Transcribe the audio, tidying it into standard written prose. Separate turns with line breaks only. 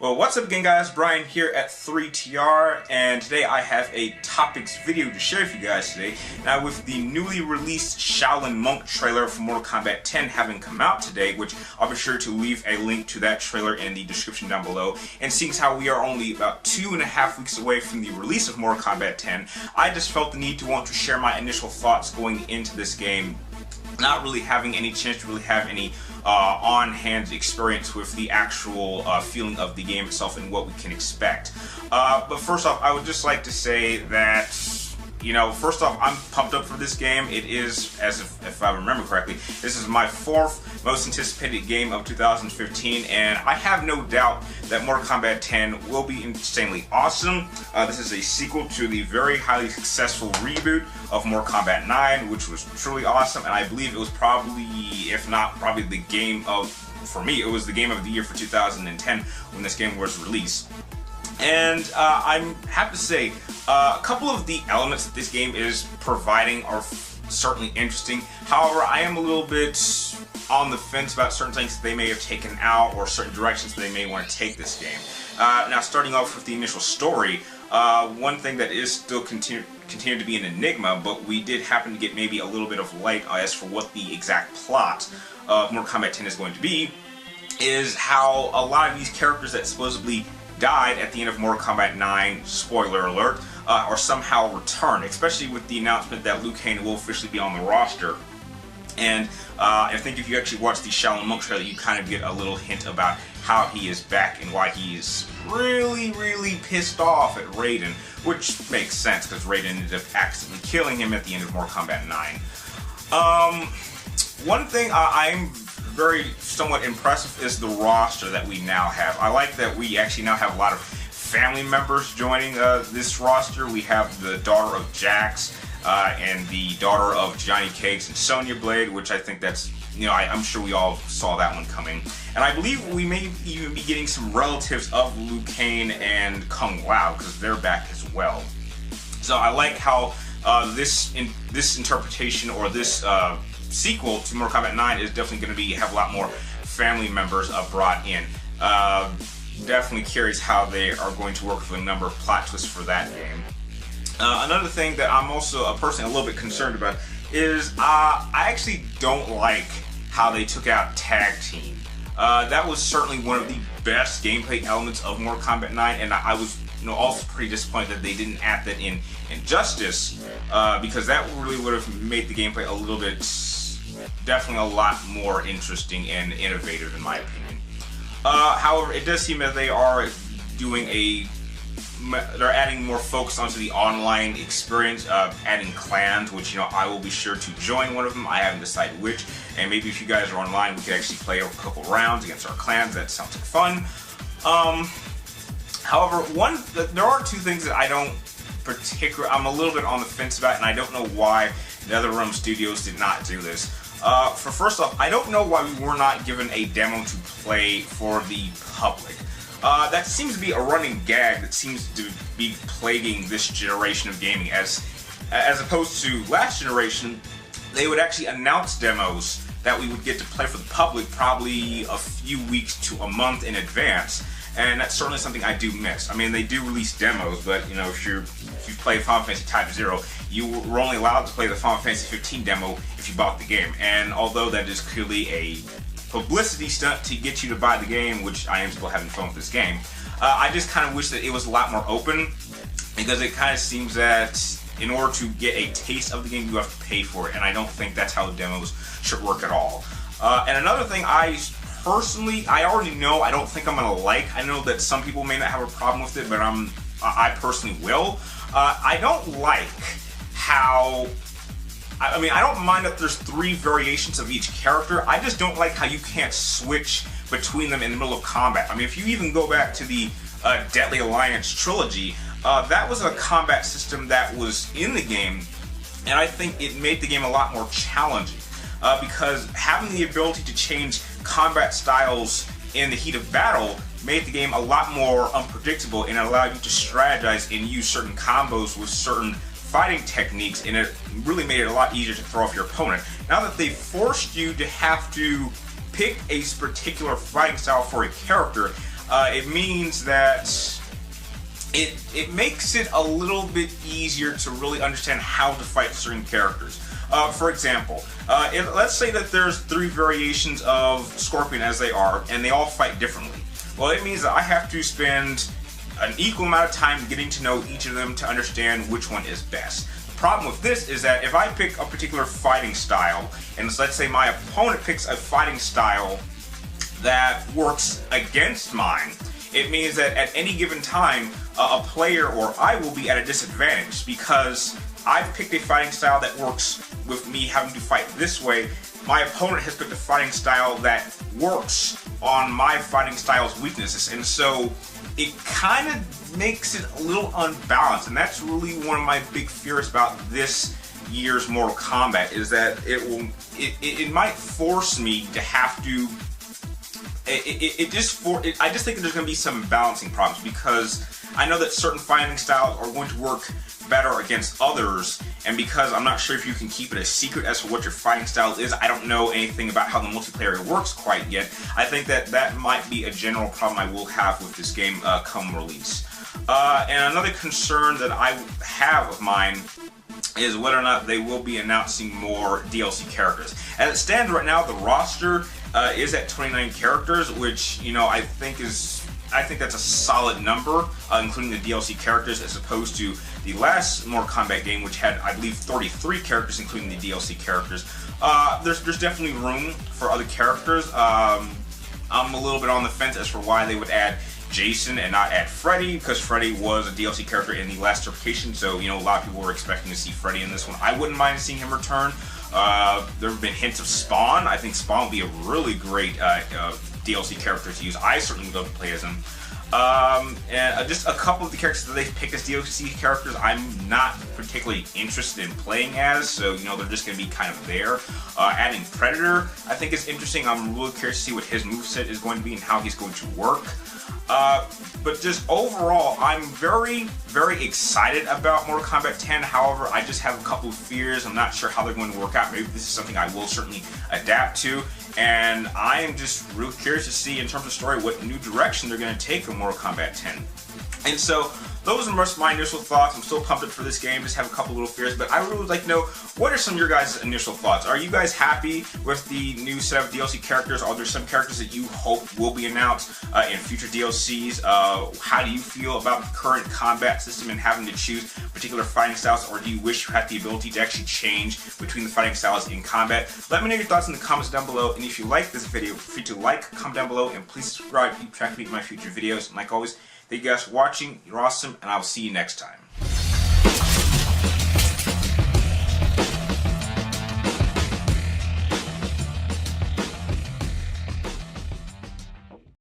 Well, what's up again, guys? Brian here at 3TR, and today I have a topics video to share with you guys today. Now, with the newly released Shaolin Monk trailer for Mortal Kombat 10 having come out today, which I'll be sure to leave a link to that trailer in the description down below, and seeing as how we are only about 2.5 weeks away from the release of Mortal Kombat 10, I just felt the need to want to share my initial thoughts going into this game, not really having any chance to really have any on-hand experience with the actual feeling of the game itself and what we can expect. But first off, I would just like to say that, first off, I'm pumped up for this game. It is, if I remember correctly, this is my 4th most anticipated game of 2015, and I have no doubt that Mortal Kombat 10 will be insanely awesome. This is a sequel to the very highly successful reboot of Mortal Kombat 9, which was truly awesome, and I believe it was probably, if not probably the game of, for me, it was the game of the year for 2010 when this game was released. And I'm happy to say a couple of the elements that this game is providing are certainly interesting. However, I am a little bit on the fence about certain things that they may have taken out or certain directions that they may want to take this game. Now, starting off with the initial story, one thing that is still continue to be an enigma, but we did happen to get maybe a little bit of light as for what the exact plot of Mortal Kombat 10 is going to be, is how a lot of these characters that supposedly died at the end of Mortal Kombat 9, spoiler alert, or somehow return, especially with the announcement that Liu Kang will officially be on the roster. And I think if you actually watch the Shaolin Monk trailer, you kind of get a little hint about how he is back and why he's really pissed off at Raiden, which makes sense because Raiden ended up accidentally killing him at the end of Mortal Kombat 9. One thing I'm very somewhat impressive is the roster that we now have. I like that we actually now have a lot of family members joining this roster. We have the daughter of Jax and the daughter of Johnny Cakes and Sonya Blade, which I think that's, I'm sure we all saw that one coming. And I believe we may even be getting some relatives of Liu Kang and Kung Lao, because they're back as well. So I like how this interpretation, or this sequel to Mortal Kombat 9, is definitely going to have a lot more family members brought in. Definitely curious how they are going to work with a number of plot twists for that game. Another thing that I'm also personally a little bit concerned about is I actually don't like how they took out Tag Team. That was certainly one of the best gameplay elements of Mortal Kombat 9, and I was also pretty disappointed that they didn't add that in Injustice, because that really would have made the gameplay a little bit, definitely a lot more interesting and innovative in my opinion. However, it does seem that they are doing they're adding more focus onto the online experience, adding clans, which I will be sure to join one of them. I haven't decided which, and maybe if you guys are online, we could actually play a couple rounds against our clans. That sounds like fun. However, there are two things that I don't I'm a little bit on the fence about, and I don't know why NetherRealm Studios did not do this. First off, I don't know why we were not given a demo to play for the public. That seems to be a running gag that seems to be plaguing this generation of gaming. As opposed to last generation, they would actually announce demos that we would get to play for the public probably a few weeks to a month in advance. And that's certainly something I do miss. I mean, they do release demos, but if you play Final Fantasy Type 0, you were only allowed to play the Final Fantasy 15 demo if you bought the game. And although that is clearly a publicity stunt to get you to buy the game, which I am still having fun with this game, I just kind of wish that it was a lot more open, because it kind of seems that in order to get a taste of the game, you have to pay for it, and I don't think that's how the demos should work at all. And another thing I already know I don't think I'm going to like. I know that some people may not have a problem with it, but I personally will. I don't like how, I mean, I don't mind that there's 3 variations of each character. I just don't like how you can't switch between them in the middle of combat. I mean, if you even go back to the Deadly Alliance trilogy, that was a combat system that was in the game, and I think it made the game a lot more challenging. Because having the ability to change combat styles in the heat of battle made the game a lot more unpredictable, and allowed you to strategize and use certain combos with certain fighting techniques, and it really made it a lot easier to throw off your opponent. Now that they forced you to have to pick a particular fighting style for a character, it means that it makes it a little bit easier to really understand how to fight certain characters. For example, let's say that there's 3 variations of Scorpion as they are, and they all fight differently. Well, it means that I have to spend an equal amount of time getting to know each of them to understand which one is best. The problem with this is that if I pick a particular fighting style, and let's say my opponent picks a fighting style that works against mine, it means that at any given time, a player or I will be at a disadvantage because I've picked a fighting style that works with me having to fight this way. My opponent has picked a fighting style that works on my fighting style's weaknesses, and so it kind of makes it a little unbalanced, and that's really one of my big fears about this year's Mortal Kombat, is that it might force me to have to I just think that there's going to be some balancing problems, because I know that certain fighting styles are going to work better against others, and because I'm not sure if you can keep it a secret as to what your fighting style is, I don't know anything about how the multiplayer works quite yet. I think that that might be a general problem I will have with this game come release. And another concern that I have of mine is whether or not they will be announcing more DLC characters. As it stands right now, the roster is at 29 characters, which, you know, I think that's a solid number, including the DLC characters, as opposed to the last Mortal Kombat game, which had, I believe, 33 characters, including the DLC characters. There's definitely room for other characters. I'm a little bit on the fence as for why they would add Jason and not add Freddy, because Freddy was a DLC character in the last interpretation, so, you know, a lot of people were expecting to see Freddy in this one. I wouldn't mind seeing him return. There have been hints of Spawn. I think Spawn would be a really great DLC character to use. I certainly would love to play as him. And just a couple of the characters that they've picked as DLC characters I'm not particularly interested in playing as, so, you know, they're just going to be kind of there. Adding Predator, I think, is interesting. I'm really curious to see what his moveset is going to be and how he's going to work. But just overall, I'm very, very excited about Mortal Kombat 10. However, I just have a couple of fears. I'm not sure how they're going to work out. Maybe this is something I will certainly adapt to. And I am just really curious to see, in terms of story, what new direction they're going to take in Mortal Kombat 10. And so, those are most of my initial thoughts. I'm still pumped up for this game, just have a couple little fears, but I really would like to know, what are some of your guys' initial thoughts? Are you guys happy with the new set of DLC characters? Are there some characters that you hope will be announced in future DLCs? How do you feel about the current combat system and having to choose particular fighting styles, or do you wish you had the ability to actually change between the fighting styles in combat? Let me know your thoughts in the comments down below, and if you like this video, feel free to like, comment down below, and please subscribe to keep track of my future videos. And like always, thank you guys for watching. You're awesome, and I will see you next time.